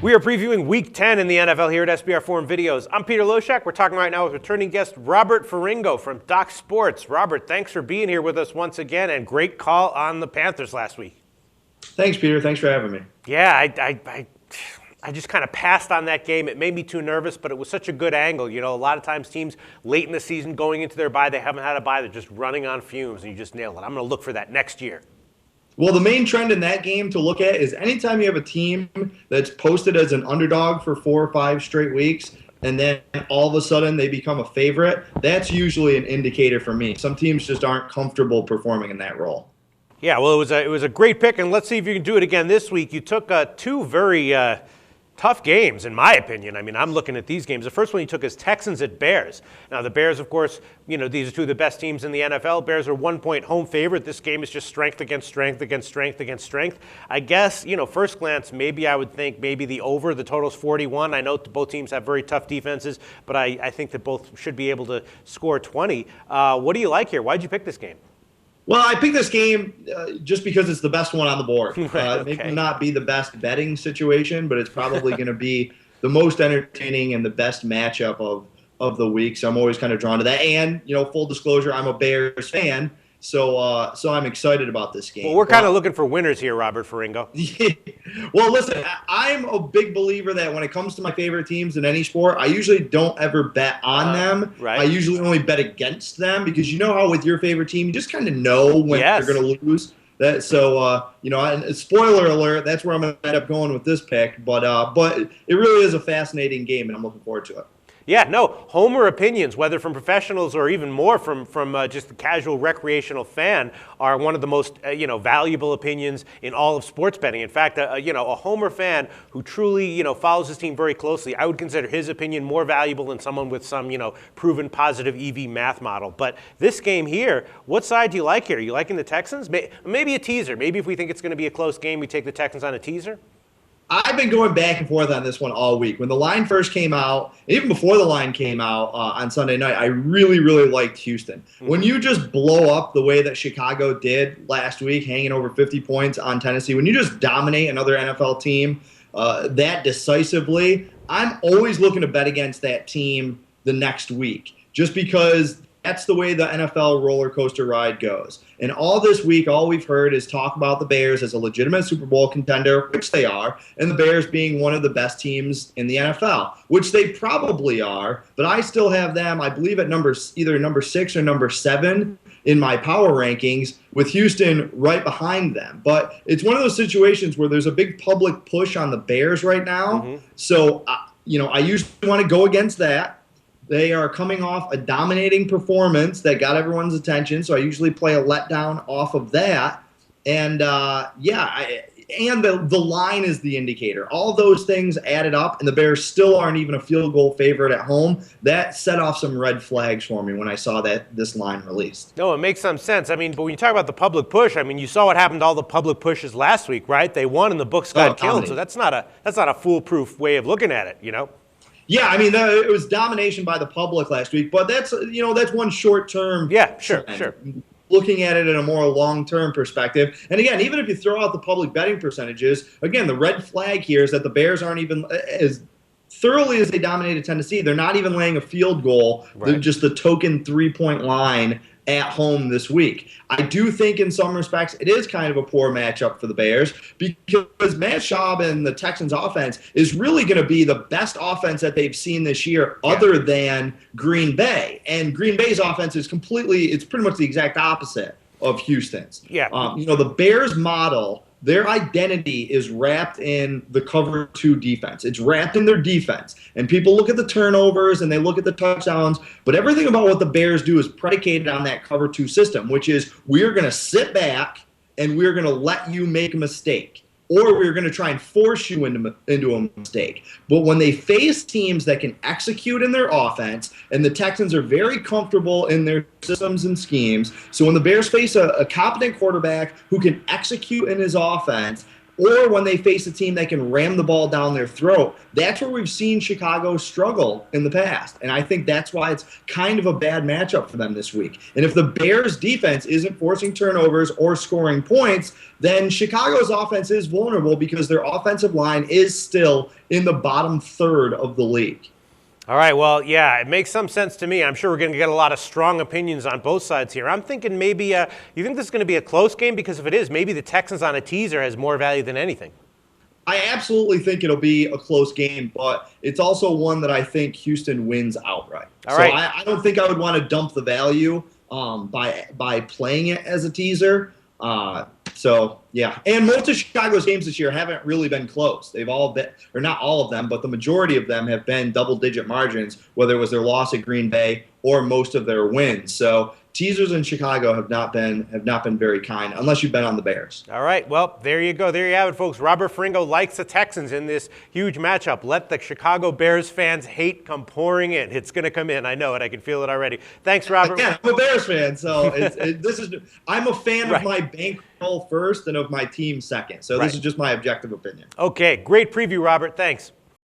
We are previewing Week 10 in the NFL here at SBR Forum Videos. I'm Peter Loshak. We're talking right now with returning guest Robert Ferringo from Doc Sports. Robert, thanks for being here with us once again, and great call on the Panthers last week. Thanks, Peter. Thanks for having me. Yeah, I just kind of passed on that game. It made me too nervous, but it was such a good angle. You know, a lot of times teams late in the season going into their bye, they haven't had a bye, they're just running on fumes, and you just nailed it. I'm going to look for that next year. Well, the main trend in that game to look at is anytime you have a team that's posted as an underdog for 4 or 5 straight weeks, and then all of a sudden they become a favorite, that's usually an indicator for me. Some teams just aren't comfortable performing in that role. Yeah, well, it was a great pick, and let's see if you can do it again this week. You took two very tough games, in my opinion. I mean, I'm looking at these games. The first one you took is Texans at Bears. Now, the Bears, of course, you know, these are two of the best teams in the NFL. Bears are 1-point home favorite. This game is just strength against strength against strength against strength. I guess, you know, first glance, maybe I would think maybe the over. The total's 41. I know both teams have very tough defenses, but I think that both should be able to score 20. What do you like here? Why'd you pick this game? Well, I picked this game just because it's the best one on the board. Okay. It may not be the best betting situation, but it's probably going to be the most entertaining and the best matchup of the week. So I'm always kind of drawn to that. And, you know, full disclosure, I'm a Bears fan, so I'm excited about this game. Well, we're kind of looking for winners here, Robert Ferringo. Well, listen, I'm a big believer that when it comes to my favorite teams in any sport, I usually don't ever bet on them. Right. I usually only bet against them because you know how with your favorite team, you just kind of know when Yes. they're going to lose. You know, and spoiler alert, that's where I'm going to end up going with this pick. But it really is a fascinating game, and I'm looking forward to it. Yeah, no, homer opinions, whether from professionals or even more from just the casual recreational fan, are one of the most valuable opinions in all of sports betting. In fact, a homer fan who truly follows his team very closely, I would consider his opinion more valuable than someone with some proven positive EV math model. But this game here, what side do you like here? You liking the Texans? Maybe a teaser. Maybe if we think it's going to be a close game, we take the Texans on a teaser. I've been going back and forth on this one all week. When the line first came out, even before the line came out on Sunday night, I really, really liked Houston. Mm-hmm. When you just blow up the way that Chicago did last week, hanging over 50 points on Tennessee, when you just dominate another NFL team that decisively, I'm always looking to bet against that team the next week, just because that's the way the NFL roller coaster ride goes. And all this week, all we've heard is talk about the Bears as a legitimate Super Bowl contender, which they are, and the Bears being one of the best teams in the NFL, which they probably are. But I still have them, I believe, at either number 6 or number 7 in my power rankings, with Houston right behind them. But it's one of those situations where there's a big public push on the Bears right now. Mm-hmm. So, I usually want to go against that. They are coming off a dominating performance that got everyone's attention, so I usually play a letdown off of that. And, the line is the indicator. All those things added up, and the Bears still aren't even a field goal favorite at home. That set off some red flags for me when I saw this line released. No, it makes some sense. I mean, but when you talk about the public push, I mean, you saw what happened to all the public pushes last week, right? They won and the books got killed, so that's not a foolproof way of looking at it, Yeah, I mean, it was domination by the public last week, but that's one short term. Yeah, sure. Looking at it in a more long-term perspective. And again, even if you throw out the public betting percentages, again, the red flag here is that the Bears aren't even as thoroughly as they dominated Tennessee. They're not even laying a field goal. Right. They're just the token 3-point line at home this week. I do think in some respects it is kind of a poor matchup for the Bears because Matt Schaub and the Texans offense is really going to be the best offense that they've seen this year other than Green Bay. And Green Bay's offense is it's pretty much the exact opposite of Houston's. Yeah. The Bears model, their identity is wrapped in the cover 2 defense. It's wrapped in their defense. And people look at the turnovers and they look at the touchdowns, but everything about what the Bears do is predicated on that cover 2 system, which is we're going to sit back and we're going to let you make a mistake, or we're going to try and force you into a mistake. But when they face teams that can execute in their offense, and the Texans are very comfortable in their systems and schemes, so when the Bears face a competent quarterback who can execute in his offense, or when they face a team that can ram the ball down their throat. That's where we've seen Chicago struggle in the past. And I think that's why it's kind of a bad matchup for them this week. And if the Bears defense isn't forcing turnovers or scoring points, then Chicago's offense is vulnerable because their offensive line is still in the bottom third of the league. All right, well, yeah, it makes some sense to me. I'm sure we're going to get a lot of strong opinions on both sides here. I'm thinking maybe, you think this is going to be a close game? Because if it is, maybe the Texans on a teaser has more value than anything. I absolutely think it'll be a close game, but it's also one that I think Houston wins outright. All right. I don't think I would want to dump the value by playing it as a teaser. So, yeah. And most of Chicago's games this year haven't really been close. They've all been, or not all of them, but the majority of them have been double-digit margins, whether it was their loss at Green Bay or most of their wins. So teasers in Chicago have not been very kind, unless you've been on the Bears. All right, well, there you go. There you have it, folks. Robert Ferringo likes the Texans in this huge matchup. Let the Chicago Bears fans hate come pouring in. It's going to come in. I know it. I can feel it already. Thanks, Robert. Again, I'm a Bears fan, so I'm a fan of my bankroll first and of my team second. So this is just my objective opinion. Okay, great preview, Robert. Thanks.